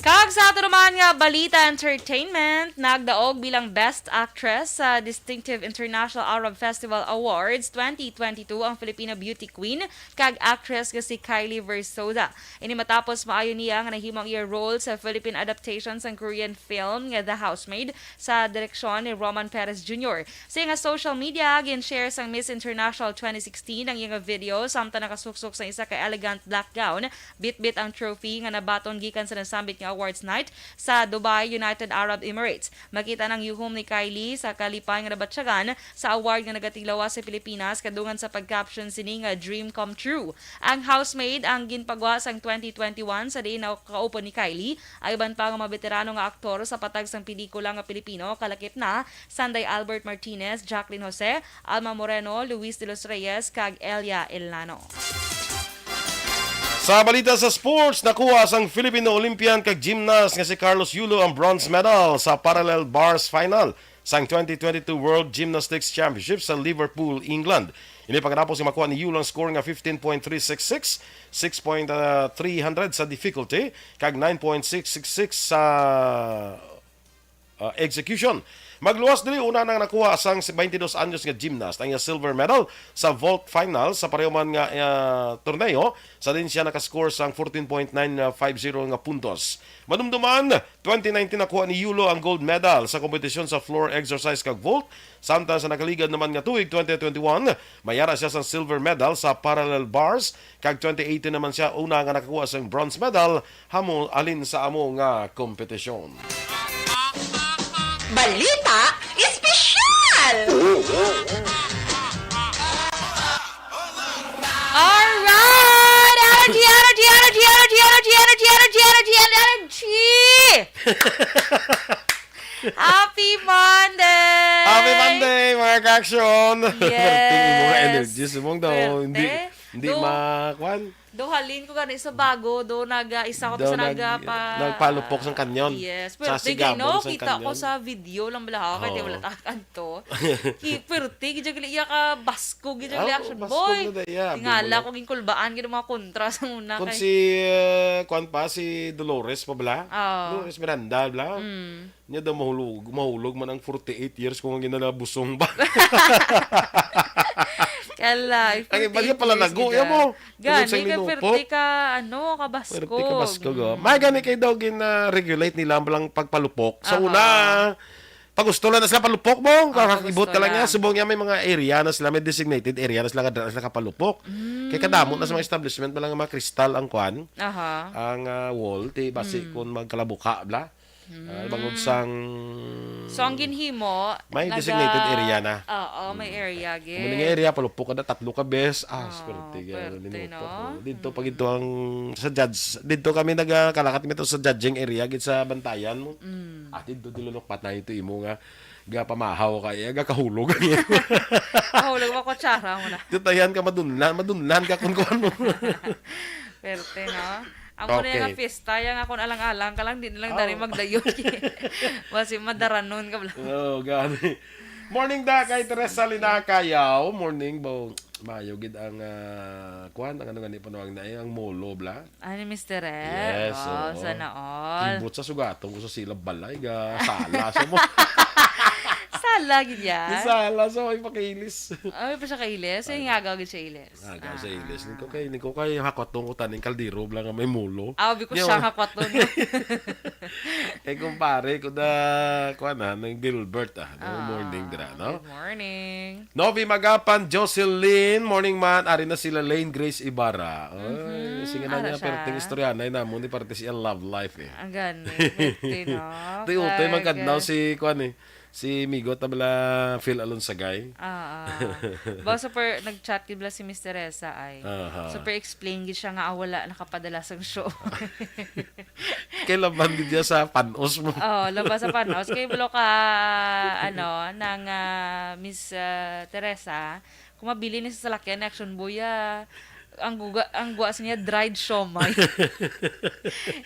Kag sa ato naman nga balita entertainment, nagdaog bilang Best Actress sa Distinctive International Arab Festival Awards 2022 ang Filipina beauty queen kag actress nga si Kylie Versosa. Ini matapos maayo niya nga nahimong iya role sa Philippine adaptation sa Korean film nga The Housemaid sa direksyon ni Roman Perez Jr. Sa nga social media, gin-share sang Miss International 2016 ang iyang video samtang nakasuksok sa isa ka elegant black gown, bit-bit ang trophy nga nabaton gikan sa nasambit nga awards night sa Dubai, United Arab Emirates. Makita ng yuhom ni Kylie sa kalipay nga nabatsyagan sa award nga nagatilawa sa Pilipinas kadungan sa pag-caption sini nga Dream Come True. Ang Housemaid ang ginpagwa sang 2021 sa diin na kaupo ni Kylie ay iban pa nga mga veterano nga aktor sa patag sang pelikula nga Pilipino kalakip na Sanday Albert Martinez, Jacqueline Jose, Alma Moreno, Luis de los Reyes kag Elia Elano. Sa balita sa sports, nakuha sang Filipino Olympian kag gymnast nga si Carlos Yulo ang bronze medal sa parallel bars final sang 2022 World Gymnastics Championship sa Liverpool, England. Ini pagkatapos nga makuha ni Yulo ang score nga 15.366, 6.300 sa difficulty kag 9.666 sa execution. Magluwas dili una nang nakuha sang 22 anyos nga gymnast ang silver medal sa vault final sa pareho man nga torneo. Sa din siya nakascore sang 14.950 nga puntos. Madumduman, 2019 nakuha ni Yulo ang gold medal sa kompetisyon sa floor exercise kag vault. Samtang sa nakaligad naman nga tuig 2021, mayara siya sang silver medal sa parallel bars. Kag 2018 naman siya una nga nakakuha sang bronze medal hamon alin sa amo nga kompetisyon. Balita espesyal! Alright! Energy! Happy Monday! Happy Monday, mga ka-action! Yes! Tingin mo nga energy sumong daw. Hindi Do- makwan. Halin ko gani sa bago, isa ko pa sa nagpalupok sa kanyon. Yes, pero Sasigabon no, sa kita ko kanyon. sa video lang bala kay Oo. wala ta kanto. Pero gidjagli iya ka basko gidjagli Oo, action basko boy. na daya, Tingala bimula. ko ginkulbaan gid mga kontra sa una Kung kay. si si Dolores pa bala? Oo. Dolores Miranda bala? Niya daw mahulog man ang 48 years kung ang ginalabusong ba? Kala, Ay, bagay pala naguya mo. Gani Tungkol sa ka linupo. perti ka ka basko. Pero di ka basko go. Magani kay daw regulate nila ang pagpalupok. Sa Aha. una, pag gusto lang na sila palupok mo, pag kakakibot gusto ka lang niya. lang. Subong niya may mga area na sila, may designated area na sila kapalupok. Kaya kadamot na sa mga establishment, malang mga kristal ang kwan, Aha. ang wall, basi kung magkalabuka, bla. Bangod sang... So ang ginhimo, May designated area na. Oo, may area Muna gid. nga area, palupok ka na, 3 ka bes. Swerte swerte, linupok. no? Dito pag ito ang sa judge. Dito kami nagkalakat ito sa judging area gid sa bantayan mo. Dito dilulukpat na ito imo nga ga pamahaw kaya ga kahulog. Mahulog mo kutsara mo na. Tutayan ka madunlan ka kun mo. Perte, no? Ang muna Okay. nga pista, yung akong alang-alang ka lang, di na lang dari magdayon. Kasi madaranon ka bala. Oh, gani. Morning da kay Teresa Linakayaw. Morning bo. Mayo gid ang kuan ang ano gani panawag na ang molo bla. Ano, Mr. Red? Yes, Oh, oo. sana all. Kibot sa sugatong sa silab balay ga sala sa mo. Sala, gid yan. Sala sa may pakilis. Ay, pa siya kailis. Ay, nga gawin siya ilis. Agaw sa ilis. Niko kay hakot tong utaning kaldero bla nga may mulo. Aw, because Yo. siya kakwat nun. kumpare ko na kuan na ng Gilbert morning dira no. Good morning. Novi Magapan, Jocelyn, morning man, ari na sila Lane Grace Ibarra. Oy, sige na Ara niya siya. perting istorya na mo ni parte siya love life eh. Ang gani. Birthday, no? Tuy utay Kag- magkadlaw si kuan eh. Si Migo tabla Phil Alonsagay. Ba super nag-chat gid bala si Miss Teresa ay. Aha. Super explain gid siya nga wala nakapadala sang show. Kailan gid niya sa panos mo. Oh, labas sa panos kay bulo ka ng Miss Teresa, kung mabili ni sa salakyan ni Action Boy, ang guwas niya dried siomay.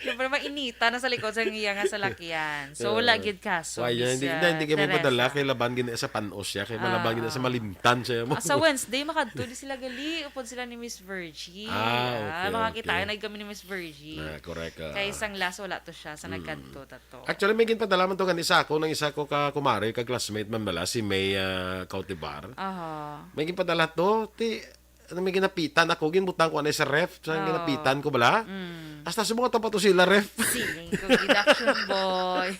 Yung parang mainita na sa likod sa iya nga salakyan. So wala gid kaso. Why Miss, hindi kayo Teresa. padala kay laban gid sa panos siya kay malaban gid sa malimtan siya mo. Sa Wednesday makadto di sila gali upod sila ni Miss Virgie. Okay, Makakita okay. na kami ni Miss Virgie. Correct. Kay isang last wala to siya sa nagkanto tato. Actually, may ginpadala man to kan isa ko ka kumare, ka classmate man bala, si May Cautivar. Aha. May ginpadala to, may ginapitan ako, ginbutang ko ano sa ref, sa ginapitan ko bala. Hasta sumunga pa to sila ref. Sining ko gid Action Boy.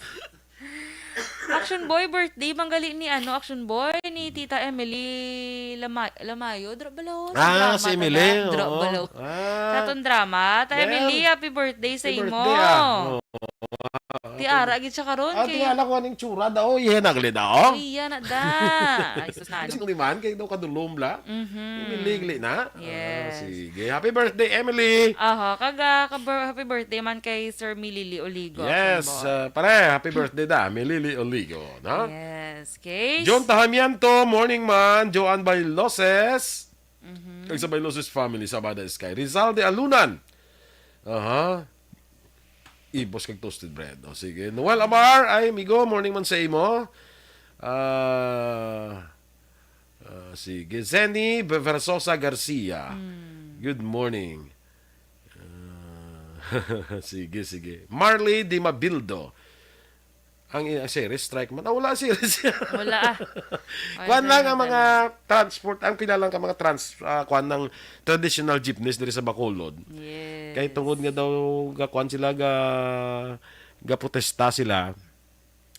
Action Boy birthday manggali ni Action Boy ni Tita Emily Lamayo. Drop balaw. Si Emily. Drop oo. balaw. Ah, Sa ton drama. Ta Well, Emily, happy birthday sa happy imo. birthday, Ti ara gid siya karon kay. tingala ko aning tsura daw, iyan nagli daw. Iya na da. Ay sus na. Kasi kung di man, kay daw kadulom la. Imiligli na. Yes. Sige. Happy birthday, Emily. Aha, happy birthday man kay Sir Milili Oligo. Yes, Action Boy. pare, happy birthday da, Milili Oligo. No? Yes, okay. John Tahamianto, morning man. Joan Bailoses. Sa Bailoses family sa Bada Sky. Rizal de Alunan. Aha. Ibos kag toasted bread. O, sige. Noel Amar, ay, amigo, morning man sa imo. Sige. Zenny Versosa Garcia. Good morning. Sige. Marley Di Mabildo. Ang series strike man. Wala series. Wala. Kuan lang ang mga transport, ang kilalang ka mga kuan ng traditional jeepneys diri sa Bacolod. Yes. Kay tungod nga daw kuan sila ga protesta sila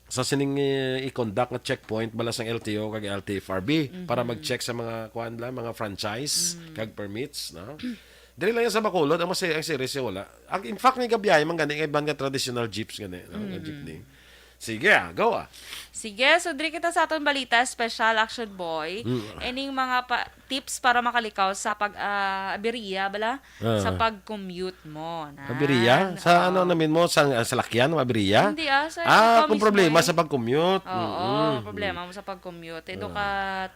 sa sining i-conduct nga checkpoint balas ng LTO kag LTFRB para mag-check sa mga kuan lang, mga franchise kag permits, no? Dili lang yan sa Bacolod, ang series wala. In fact, ni gabiyay man gani kay ban nga traditional jeeps gani, no? Nga jeepney. Sige, go. Sige, so diri kita sa aton balita, Special Action Boy. Ening mga tips para makalikaw sa pag-aberiya, sa pag-commute mo. Na. Abiriya? Sa ano namin mo? Sa lakyan? Abiriya? Hindi sa kung mismo problema eh. sa pag-commute. Oo, problema mo sa pag-commute. Ito ka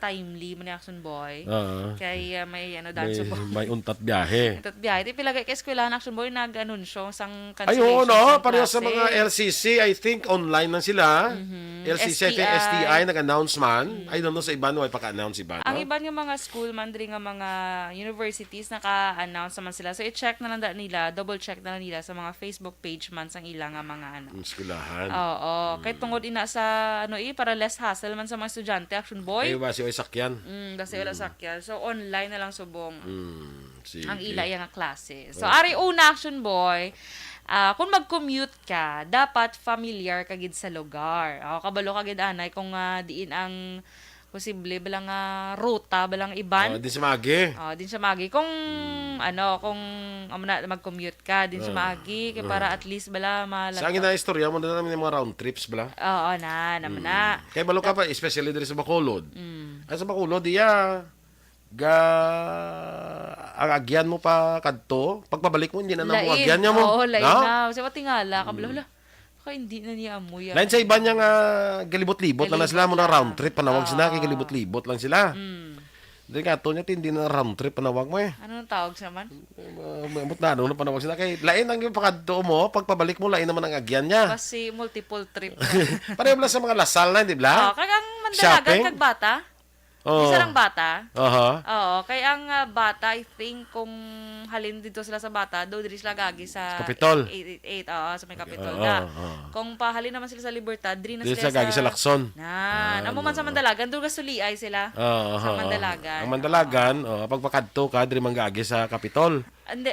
timely mo ni Action Boy. Oo. Kay may dance po. May untat biyahe. Ito biyahe. Ito pilagay kay eskwelahan Action Boy nag-anunsyo sang Ay, cancellation. oo, no? sang Pareho sa klase. mga LCC, I think online lang sila. LCC, STI, nag-announce man. I don't know sa iba, no? Ay paka-announce iba, no? Ang iba nga mga school man diri nga mga universities naka-announce naman sila. So i-check na lang nila, double check na lang nila sa mga Facebook page man sang ila nga mga Skulahan. Oo, kay tungod ina sa para less hassle man sa mga estudyante Action Ay, Boy. ba si Oy Sakyan? Kasi wala sakyan. So online na lang subong Sige. ang ila yang klase. So ari una Action Boy, kung mag-commute ka, dapat familiar ka gid sa lugar. Kabalo ka gid anay kung diin ang posible balang ruta, balang iban. Di si Magi. Din siya magi. Kung kung mag-commute ka, din siya magi. Kaya para at least bala Sa angin na istorya mo na namin yung mga round trips bala. Oo, naman na. Kaya balo ka pa, especially diri sa Bacolod. Ay sa Bacolod, ang agyan mo pa kadto, pagpabalik mo hindi na namo agyan niya mo. Oo, lain no? na. Sa tingala, kabala, hindi na niya amoy. Lain sa iba niya nga galibot-libot lang na sila mo na round trip, panawag sila, kay galibot-libot lang sila. Dili nga to niya, hindi na round trip, panawag mo eh. Ano nang tawag siya man? Mamut na, ano panawag sila, kay lain ang yung pakadto mo, pagpabalik mo, lain naman ang agyan niya. Kasi multiple trip. Pareho lang sa mga lasal na, di ba? Kaya ang mandalagan kag bata. Isa lang bata. Oo, kaya ang bata, I think, kung halin dito sila sa bata, doon diri sila gagi sa Kapitol. 888, sa may Kapitol na. Kung pahalin naman sila sa Libertad, diri na sila gagi sa Lacson. Amo man sa Mandalagan, doon Suliay sila. Sa Mandalagan. Ang Mandalagan, pagpakadto ka, diri man gagi sa Kapitol. Hindi,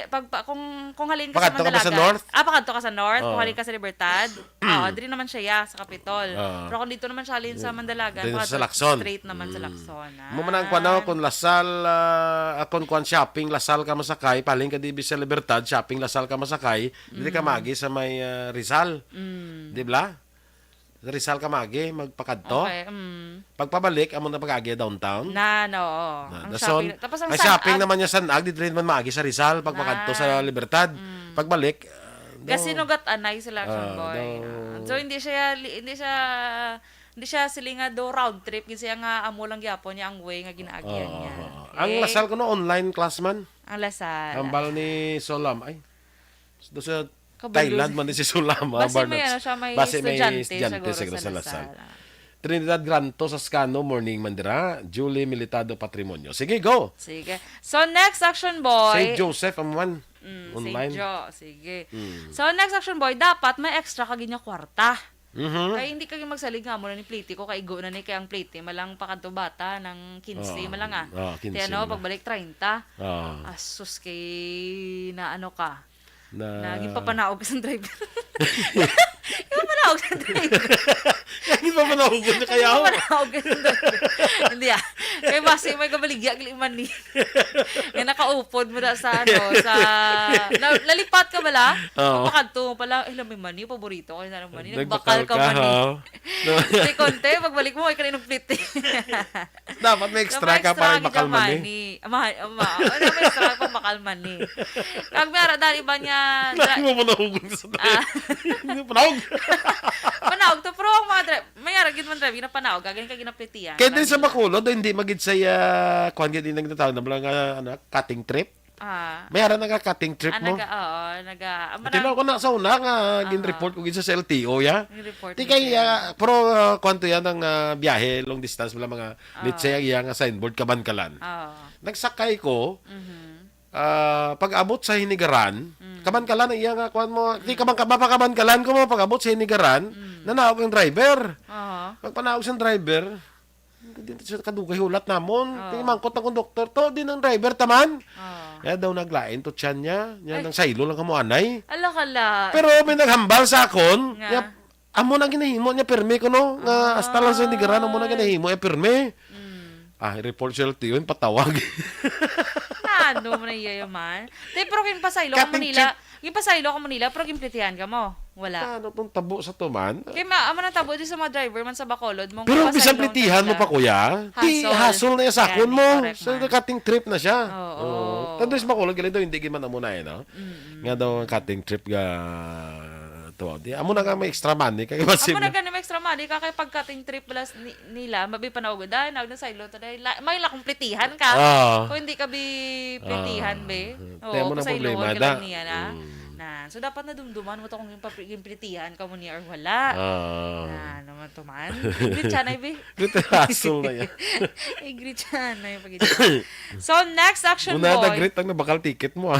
kung halin ka sa Pakadto ka ba sa Mandalagat. North? Pakadto ka sa North. Oo. Kung halin ka sa Libertad. Oo, diri naman siya sa Capitol. Oo. Pero kung dito naman siya halin sa Mandalagat, Dito pakadto sa Lacson. straight naman sa Lacson. Mo man ang kuan kung Lasal akon kuan shopping Lasal ka masakay paling ka dibi sa Libertad shopping Lasal ka masakay dili ka magi sa may Rizal. Di ba? Sa Rizal ka magi magpakadto. Okay. Pagpabalik amo na pagagi downtown. Oo. Ang shopping. Tapos ang shopping naman niya Sanag di rin man maagi sa Rizal pagpakadto sa Libertad. Pagbalik kasi nugat anay sila action boy. daw. So hindi siya silinga do round trip kasi nga amo lang gyapon niya ang way nga ginaagyan niya. Ang Lasal ko no online class man. Ang Lasal. Ang bal ni Solam ay do sa Kabalo. Thailand man din si Solam. Base may siya may estudyante siguro sa Lasal. Trinidad Granto sa Scano, Morning Mandira, Julie Militado Patrimonio. Sige, go! Sige. So, next action boy. Saint Joseph, amuan. Online. Saint Joe. Sige. So, next action boy, dapat may extra ka ginya kwarta. Kaya hindi ka magsalig nga mo na ni pliti ko, kaigo na ni kaya ang pliti, malang pakanto bata ng 15, malang 15 Tiyan, na. pagbalik 30. Asus kay na ano ka. Naging papanaog ka sa driver. Yung papanaog sa driver. Hindi pa manahugot na kaya ako. Papanaog ka sa driver. Hindi Kaya basi may kabaligya gliman ni. Kaya nakaupod mo na sa lalipat ka bala? Papakanto mo pala, ilang may mani, paborito ko na ng mani. Nagbakal ka mani. Kasi konti, pagbalik mo, ay kaninong pliti. Dapat may extra ka para bakal mani. May extra ka bakal mani. Kag mayara dali ba niya Hindi mo manahugot sa driver. Hindi mo panahog. Panaog to pero ang mga mayara gid man drive na panaog gagawin ka ginaplitian. Kaya din sa Bacolod, hindi magid saya kuan gid din nagtatawag na mga cutting trip. Mayara nagka-cutting trip mo. Tinaw ko na sa una nga gin-report ko gid sa LTO ya. Di kay pero kwanto yan ang biyahe long distance wala mga let's say ang nga signboard Kabankalan. Nagsakay ko pag-abot sa Hinigaran, Kabankalan iya nga kuan mo, di Kabankalan ko mo pag-abot sa Hinigaran, nanaog ang driver. Pagpanaog sa driver, dito sa kadugay hulat namon, mangkot ng konduktor to din ang driver taman. Kaya daw naglain to tiyan niya, yan ang saylo lang kamo anay. Ala. Pero may naghambal sa akon, amo na ginahimo niya perme ko no, nga hasta lang sa Hinigaran amo na ginahimo perme. Report sa LTO, yung patawag. Ano mo na yayaman? Pero kung pasaylo ka Manila, yung pasaylo ka Manila, pero kimplitihan ka mo. Wala. Ano tong tabo sa tuman? Kaya ama na tabo din sa mga driver man sa Bacolod. Pero bisang plitihan mo pa kuya, hassle na yung sakon mo. So, cutting trip na siya. Oo. Tando sa Bacolod, ganito, hindi giman na muna no? Nga daw ang cutting trip ga amo na nga may extra money kay Amo na nga may extra money kay pag-cutting trip nila mabi panaog dahil nag na silo today may la kompletihan ka kung hindi ka bi pletihan be mo na problema da so dapat na dumduman mo to kung yung pletihan ka mo niya or wala naman to man gritchanay be hassle na yan gritchanay so next action boy una grit ang nabakal ticket mo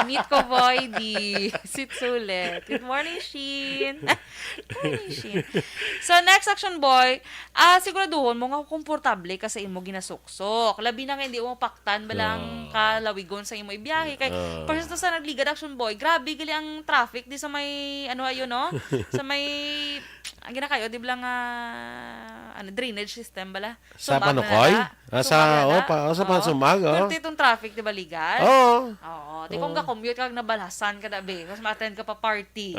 init ko boy di sit sulit. Good morning, Shin. So, next action boy, siguraduhon mo nga komportable ka sa imo ginasuksok. Labi na nga hindi mo paktan balang kalawigon sa imo ibiyahe. Kay, first to sa nagligad action boy, grabe gali ang traffic di sa may, no? Sa may, ang ginakayo, di ba lang, drainage system bala? Sa Panukoy? Sa Pansumag, Pero itong traffic, di ba, ligat? Oo. Di kung ka-commute kag nabalasan ka na be, mas ma-attend ka pa party.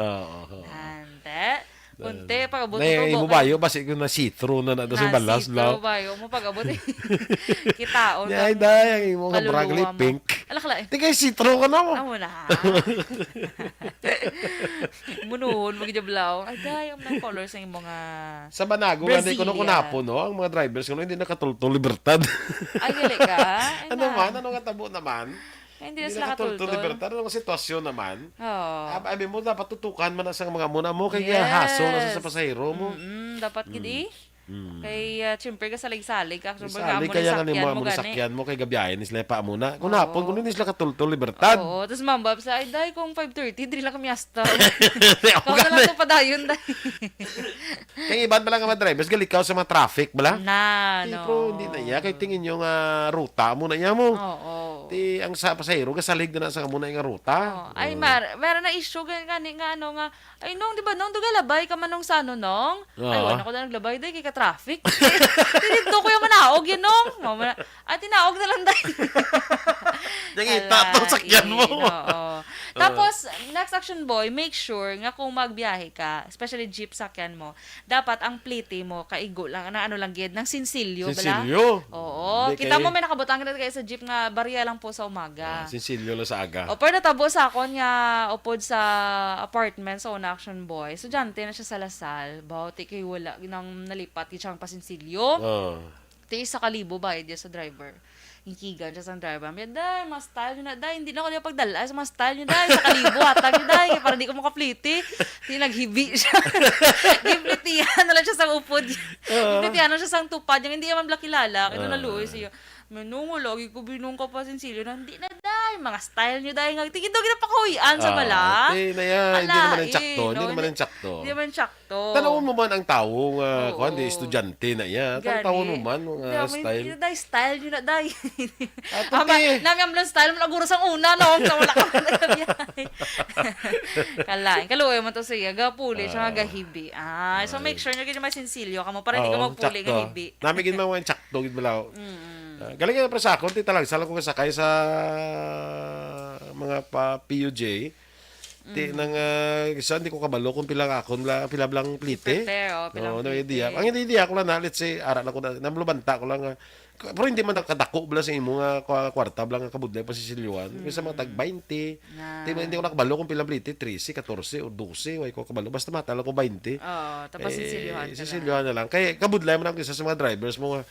Hante. Kunti, pag-abot mo bayo, basi ko na see-through na sa balas. See-through bayo, mo pag-abot kitaon. Ay, dahil yung mga bragli pink. Alakla. Di kayo see-through ka na mo. Amo na. Munuhon, magijablaw. Ay, dahil yung mga colors ng mga sa Banago, hindi ko na kunapo, no? Ang mga drivers ko hindi nakatultong libertad. Ay, gali ka? Ano man? Ano nga tabo naman? Hindi na sila katultol. Libertad, ano sitwasyon naman? Abi mo, dapat tutukan man sa mga muna mo, kaya hassle na sa pasahero mo. Dapat gidi. Kay siyempre ka salig-salig. Salig kaya nga mo sakyan mo, kay gabiyahin sila pa muna. Kung hapon, kung hindi sila katultol, libertad. Oo, tapos mambab sa, ay dahi kung 5:30, di lang kami hasta. Kau na lang ito padayon dahi. Kaya iban pa lang ang mga drivers, galikaw sa mga traffic, bala? No. Pero hindi na iya, kay tingin yung ruta mo na iya mo. Oo. Ti ang sa pasahero kasalig na sa kamuna nga ruta. Ay, meron na issue gani nga ano nga. Ay, nung, di ba, nung dugalabay ka man nung sa ano, nung? Ay, wala ko na naglabay, day, kay ka-traffic. Tinito ko yung manaog yun, nung. At tinaog na lang, day. Nangita to sakyan mo. Tapos, next action boy, make sure nga kung magbiyahe ka, especially jeep sakyan mo, dapat ang plate mo, kaigo lang, na ano lang gid, ng sinsilyo, bala? Sinsilyo? Oo. Hindi Kita kay- mo, may nakabutang na kayo sa jeep nga, bariya lang po sa umaga. Sinsilyo lang sa aga. O, pero natabo sa akon nga upod sa apartment sa una action boy. So, diyante na siya sa Lasal. Bawti kay wala nang nalipat siyang pasinsilyo. Oh. Ti sa kalibo ba dia sa driver. Hikigan siya sa driver. May day, mas style nyo na day. Hindi na ako niya pagdala. Sa mas style nyo day. Sa kalibo, hatag nyo day. Para di ko makapliti. Ti naghibi siya. Giplitihan na lang siya sa upod. Giplitihan na siya sa tupad. Yung hindi naman kilala. Kaya na luoy siya. Menung, lagi ko binung ka pa sinsilyo na hindi na day. Mga style nyo day. Tigid daw ginapakuhian sa bala. Na yan. Hindi naman ang tsakto. Hindi naman ang tsakto. Hindi naman tsakto. Tanawin mo man ang tao nga, Oo. kuhan, di estudyante na yan. Gani. Tanawin mo man, mga style. Hindi na day, style nyo na day. puti. Nami ang style mo, naguros ang una, no? Sa wala ka man nagabiyahe. Kalain. Kaluoy mo to siya. Gapuli siya nga gahibi. So make sure nyo ganyan may sinsilyo ka mo para hindi ka magpuli nga hibi. Namigin mo mga tsakto, gid balaw. Galing ka pa sa akon, ti talag, sala ko kasakay sa mga PUJ. Ti nang isa hindi ko kabalo kung pila akon pila blang plite. Pilang No, plite. idea. Ang idea ko lang na let's say ara na ko na namlubanta ko lang pero hindi man nakadako bala sa imo nga kwarta blang nga kabudlay pa si Silyuan. Kasi mga tag 20. Ti hindi ko nakabalo kung pila plite 13, 14 o 12 way ko kabalo basta matala ko 20. Tapos sinsilyohan ka lang. Sisilyohan na lang. Kaya kabudlay mo lang isa sa mga drivers mo nga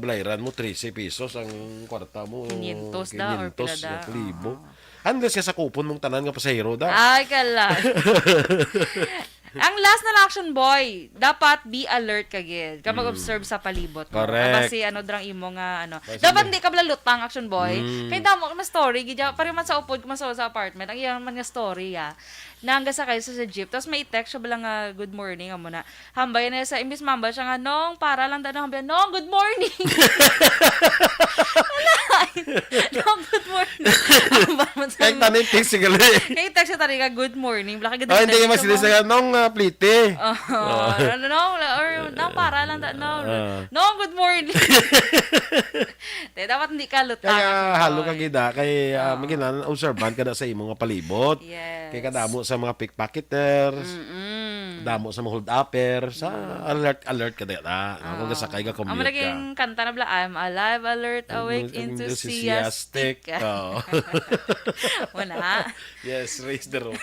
balayran mo 13 pesos ang kwarta mo 500 da or pila da. 1,000. Unless ka sa kupon mong tanan nga pasahero da. Ay, kala. Ang last na action boy, dapat be alert ka gid. Ka mag-observe sa palibot mo. Correct. Kasi ano drang imo nga ano. Dapat hindi ka blalutang action boy. Kaya damo ka story gid pare man sa upod ko man sa apartment. Ang iyang man nga story ya. Nangga sa kayo sa jeep. Tapos may text siya bala nga good morning amo na. Hambay na sa imbis mamba siya nga nong para lang daw hambay nong good morning. Nong good morning. Kaya tanin text sigala eh. Kaya text siya tari ka good morning. Bala ka Hindi ka masilis na nung plite. No, para lang no, good morning. Dapat hindi ka lutang. Kaya halo ka gida kay maginan observant ka na sa imong nga palibot. Yes. Kay kadamo sa mga pickpocketers. Damo sa mga hold-upper. Sa alert ka na. Kung kasakay ka commute Ang ka. malaging kanta na bala, I'm alive, alert, awake, enthusiastic. Oo. Wala. Yes, raise the roof.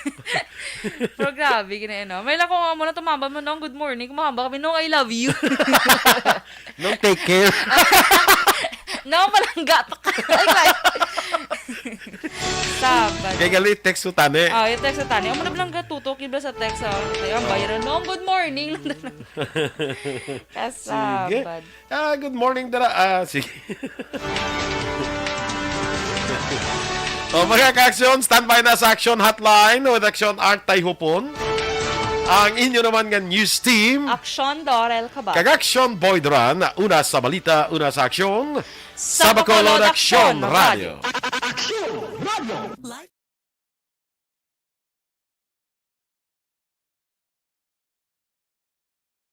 Pero grabe, gina may lang kung muna tumamba mo nung good morning, kumahamba kami nung I love you. No, take care. No, malangga pa ka. Ay, kaya. Sabad. Kaya gali, text ko tani. Yung text sa tani. Ang malangga tutok iba sa text. Ang bayaran nung good morning. Sige. Kasabad. Good morning, dara. Sige. Mga ka-aksyon, standby na sa Action Hotline with Action Art Tayhupon. Ang inyo naman nga news team. Action Dorel Cabal. Kag-Action Boy Duran, una sa balita, una sa aksyon. Sa Bacolod Action Radio. Radio.